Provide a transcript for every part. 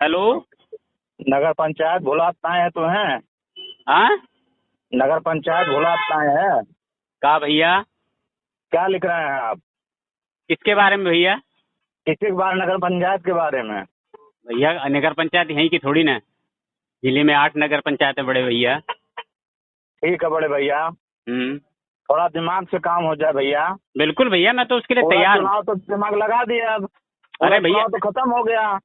Hello. नगर पंचायत भुलाताएं है तो हैं। हाँ, नगर पंचायत भुलाताएं है। कहा भैया? क्या लिख रहे हैं आप? किसके बारे में भैया? किसी बार नगर पंचायत के बारे में? भैया नगर पंचायत यहीं की थोड़ी ना, जिले में 8 नगर पंचायत है बड़े भैया। ठीक है बड़े भैया, थोड़ा दिमाग से काम हो जाए भैया। बिल्कुल भैया, मैं तो उसके लिए पूरा तैयार हूँ। चुनाव तो दिमाग लगा दिया अब। पूरा अरे भैया, चुनाव तो खत्म हो गया।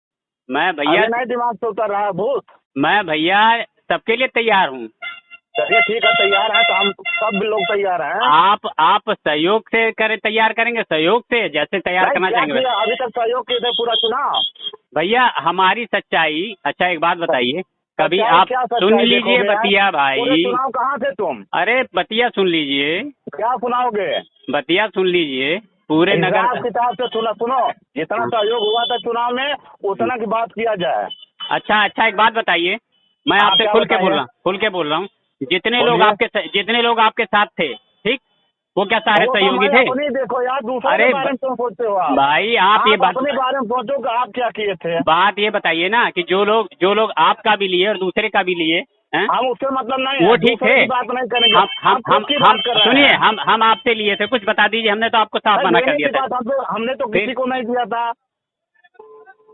मैं भैया अभी नहीं दिमाग से उतर रहा है भूत। मैं भैया सबके लिए तैयार हूँ। चलिए ठीक है, तैयार है तो हम सब भी लोग तैयार हैं। आप सहयोग से तैयार करेंगे, सहयोग से जैसे तैयार नहीं, करना क्या चाहेंगे किया अभी तक सहयोग किए थे पूरा चुनाव? भैया हमारी सच्चाई। अच्छा एक बात बताइए, कभी सच्चाई आप क्या सुन सच्चाई लीजिए देखोगे यार? बतिया पूरे भाई। चुनाव कहाँ थे तुम? अरे बतिया सुन लीजिए, क्या सुनाओगे? बतिया सुन लीजिए। पूरे हिसाब नगर। किताब से सुनो, जितना सहयोग हुआ था चुनाव में उतना की बात किया जाए। अच्छा एक बात बताइए, मैं आप आपसे क्या खुल बताइए? के बोल रहा हूँ। जितने बोलिए। लोग आपके साथ थे, ठीक, वो क्या सारे वो तो सहयोगी मैं थे? अपनी देखो यार, दूसरों के अरे बारे में क्यों सोचते हो आप? भाई आप ये आप बात अपने बारे में सोचो कि आप क्या किए थे। बात ये बताइए ना कि जो लोग आपका भी लिए और दूसरे का भी लिए हैं, हम उससे मतलब नहीं वो है, ठीक दूसरे है। की बात नहीं करेंगे। हम हम खुद की हम बात कर रहे सुनिए, हैं। हम आपसे लिए थे, कुछ बता दीजिए। हमने तो आपको साफ नहीं, मना कर लेने दिया की था। बात हमने तो फिर किसी को नहीं दिया था।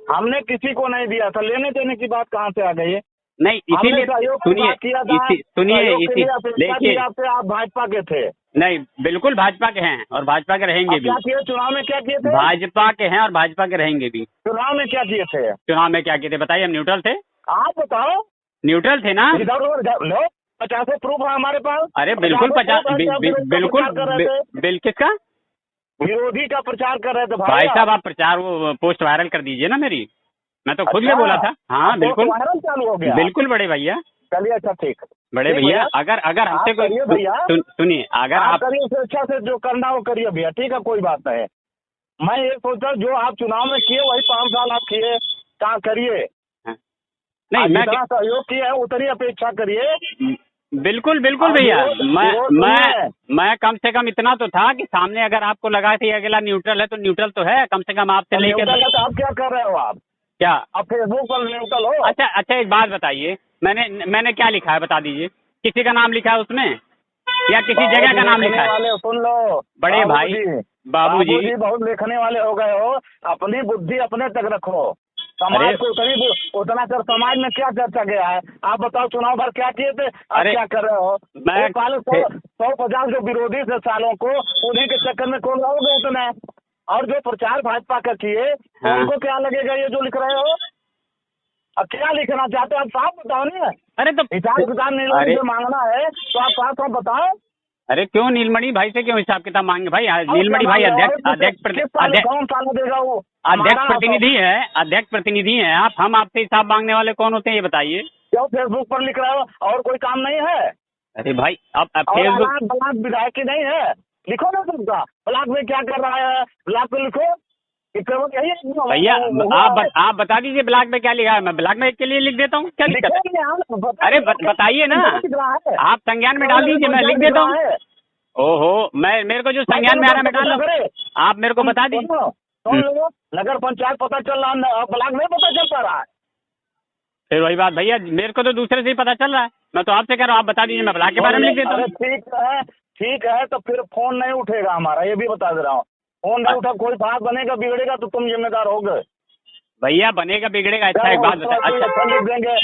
हमने किसी को नहीं दिया था, लेने देने की बात कहाँ से आ गई है? नहीं, हमने इसीलिए सहयोग की सुनिए, बात किया था। सुनिए सहयोग के इसी लिए अपेक्षा थी देखिए, आपसे, आप भाजपा के थे। नहीं बिल्कुल भाजपा के हैं और भाजपा के रहेंगे अब भी। क्या किए चुनाव में? क्या किए थे भाजपा के हैं और भाजपा के रहेंगे भी। चुनाव में? क्या किए थे चुनाव में क्या किए थे बताइए? हम न्यूट्रल थे। आप बताओ। न्यूट्रल थे ना। इधर उधर लो, 50 प्रूफ है हमारे पास। अरे बिल्कुल 50 प्रूफ है कि आप विरोध का बिल्कुल प्रचार कर रहे थे? किसका? विरोधी का प्रचार कर रहे थे भाई भाई साहब आप प्रचार वो पोस्ट वायरल कर दीजिए ना मेरी। मैं तो खुद अच्छा, ये बोला था। हाँ अब बिल्कुल, वायरल चालू हो गया। बिल्कुल बड़े भैया। चलिए अच्छा, ठीक बड़े ठीक भैया अगर हमसे आप कोई करिए भैया। सुनिए, अगर आप आप करिए स्वेच्छा से, जो करना वो करिए भैया, ठीक है, कोई बात नहीं। मैं ये सोचा जो आप चुनाव में किए वही 5 साल आप किए, क्या करिए। नहीं, आप मैं जितना सहयोग किए है उतनी अपेक्षा करिए। बिल्कुल बिल्कुल और भैया। विरोध सुनिए। मैं कम से कम इतना तो था कि सामने अगर आपको लगा कि अगला न्यूट्रल है तो न्यूट्रल तो है, कम से कम आपसे अब लेके। न्यूट्रल है तो आप क्या कर रहे हो? आप क्या? अब फेसबुक पर न्यूट्रल हो? अच्छा एक बात बताइए, मैंने क्या लिखा है बता दीजिए। किसी का नाम लिखा है उसमें या किसी जगह का नाम लिखा है? वाले सुन लो बड़े भाई, बाबूजी बहुत लिखने वाले हो गए हो। अपनी बुद्धि अपने तक रखो। समाज को उतना कर, समाज में क्या चर्चा गया है? आप बताओ, चुनाव भर क्या किए थे? आप क्या कर रहे हो? मैं 150 जो विरोधी थे सालों को, उन्हीं के चक्कर में कौन रहोगे उतने? और जो प्रचार भाजपा का किए, तो उनको क्या लगेगा ये जो लिख रहे हो? अब क्या लिखना चाहते हो आप साफ बताओ ना। अरे तो हिसाब किताब नीलमणि से मांगना है तो आप साफ साफ बताओ। अरे क्यों नीलमणि भाई से क्यों हिसाब किताब मांगे भाई? नीलमणि भाई अध्यक्ष प्रतिनिधि है आप। हम आपसे हिसाब मांगने वाले कौन होते हैं ये बताइए? क्यों फेसबुक पर लिख रहे हो? और कोई काम नहीं है? अरे भाई अब फेसबुक ब्लॉक विधायक की नहीं है, लिखो ना तुमका। ब्लॉक में क्या कर रहा है, ब्लॉक पे लिखो। भैया आप बता दीजिए ब्लॉग में क्या लिखा है, मैं ब्लॉग में के लिए लिख देता हूँ, क्या दिक्कत है? अरे बताइए ना, आप संज्ञान में डाल दीजिए, मैं लिख देता हूँ। ओहो, मेरे को जो संज्ञान में आ रहा है मैं डाल दूँ, आप मेरे को बता दीजिए। नगर पंचायत पता चल रहा है, ब्लॉक में पता चल पा रहा है। फिर वही बात भैया, मेरे को तो दूसरे से ही पता चल रहा है। मैं तो आपसे कह रहा हूँ, आप बता दीजिए, मैं ब्लॉग के बारे में लिख देता हूँ। ठीक है, तो फिर फोन नहीं उठेगा हमारा, ये भी बता दे रहा हूँ। फोन नहीं उठा, कोई बात बनेगा बिगड़ेगा तो तुम जिम्मेदार होगे भैया। बनेगा बिगड़ेगा, अच्छा एक बात बताओ। अच्छा लिख देंगे,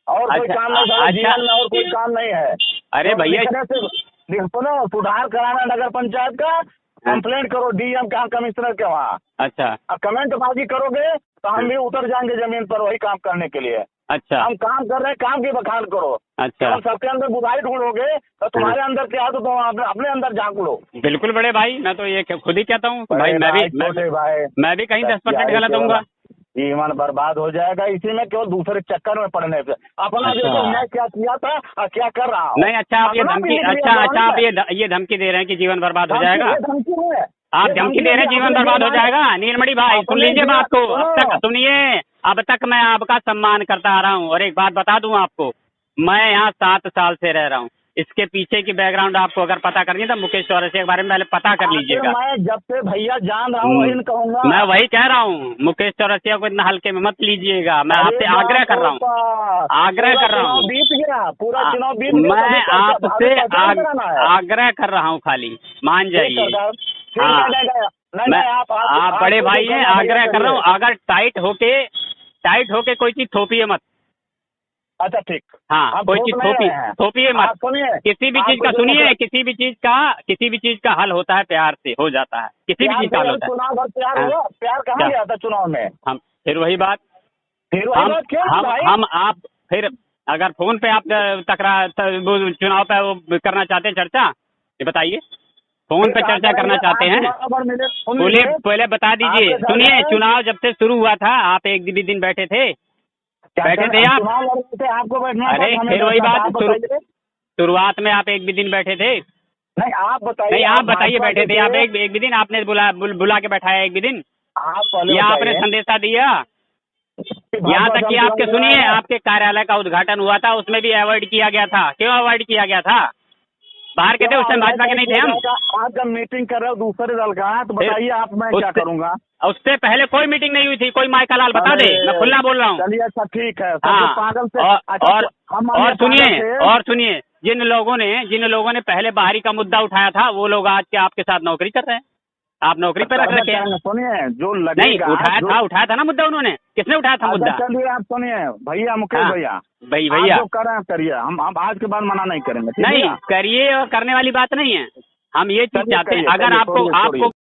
और कोई काम नहीं, जीवन में और कोई काम नहीं है। अरे भैया सुनो, सुधार कराना नगर पंचायत का, कंप्लेंट करो डीएम का, कमिश्नर के वहाँ। अच्छा, अब कमेंटबाजी करोगे तो हम भी उतर जाएंगे जमीन पर वही काम करने के लिए। अच्छा, हम काम कर रहे हैं, काम की बखान करो। अच्छा, हम सबके अंदर बुराई ढूंढोगे तो तुम्हारे अंदर क्या, तो तुम अपने अंदर झांक लो। बिल्कुल बड़े भाई, मैं तो ये खुद ही कहता हूँ भाई, मैं भी कहीं 10% गलत होऊंगा। जीवन बर्बाद हो जाएगा इसी में, केवल दूसरे चक्कर में पड़ने से। अपना देखो मैं क्या किया था और क्या कर रहा हूँ। नहीं, अच्छा आप ये धमकी, आप ये धमकी दे रहे हैं कि जीवन बर्बाद हो जाएगा? आप धमकी दे रहे हैं जीवन बर्बाद हो जाएगा? नीलमणि भाई सुन लीजिए बात को, अब तक सुनिए। अब तक मैं आपका सम्मान करता आ रहा हूँ, और एक बात बता दूं आपको, मैं यहाँ 7 साल से रह रहा हूँ। इसके पीछे की बैकग्राउंड आपको अगर पता करनी है तो मुकेश चौरसिया के बारे में पहले पता कर लीजिएगा। मैं जब से भैया जान रहा हूँ वही कहूँगा। मैं वही कह रहा हूँ, मुकेश चौरसिया को इतना हल्के में मत लीजिएगा। मैं आपसे आग्रह कर रहा हूँ, आग्रह कर रहा हूँ। बीत गया, पूरा चुनाव बीत गया। मैं आपसे आग्रह कर रहा हूँ, खाली मान जाइए। मैं आप बड़े भाई हैं, आग्रह कर रहा हूँ, अगर टाइट होके कोई चीज थोपिए मत। अच्छा ठीक। हाँ, कोई चीज थोपिए मत। किसी भी चीज का सुनिए, किसी भी चीज का हल होता है प्यार से, हो जाता है, किसी भी चीज का हल होता है। चुनाव और प्यार हुआ, प्यार कहाँ गया था चुनाव में? हम फिर वही बात हम आप फिर अगर फोन पे आप चुनाव पे वो करना चाहते हैं चर्चा, ये बताइए, फोन पे चर्चा करना चाहते हैं? पहले बता दीजिए। सुनिए, चुनाव जब से शुरू हुआ था आप एक भी दिन बैठे थे आप? आपको बैठना? अरे फिर वही बात, शुरुआत में आप एक भी दिन बैठे थे? नहीं, आप बताइए। नहीं, आप बताइए, बैठे थे आप एक भी दिन? आपने बुला के बैठाया एक भी दिन? या आपने संदेशा दिया? यहाँ तक कि आपके सुनिए, आपके कार्यालय का उद्घाटन हुआ था, उसमें भी अवॉइड किया गया था। क्यों अवॉइड किया गया था? बाहर के थे उस टाइम, भाजपा के नहीं थे हम। आप जब मीटिंग कर रहे हो दूसरे दल का, तो बताइए आप मैं क्या करूँगा? उससे पहले कोई मीटिंग नहीं हुई थी, कोई माइका लाल बता दे, मैं खुला बोल रहा हूँ। चलिए अच्छा ठीक है। पागल से और सुनिए, जिन लोगों ने पहले बाहरी का मुद्दा उठाया था, वो लोग आज के आपके साथ नौकरी कर रहे हैं। आप नौकरी पे रख रखे हैं। सुनिए, जो नहीं उठाया था ना मुद्दा, उन्होंने किसने उठाया था मुद्दा? चलिए आप सुनिए भैया, मुकेश भैया जो कर रहे हैं करिए, हम आज के बाद मना नहीं करेंगे। नहीं करिए, और करने वाली बात नहीं है। हम ये चीज चाहते हैं, अगर आपको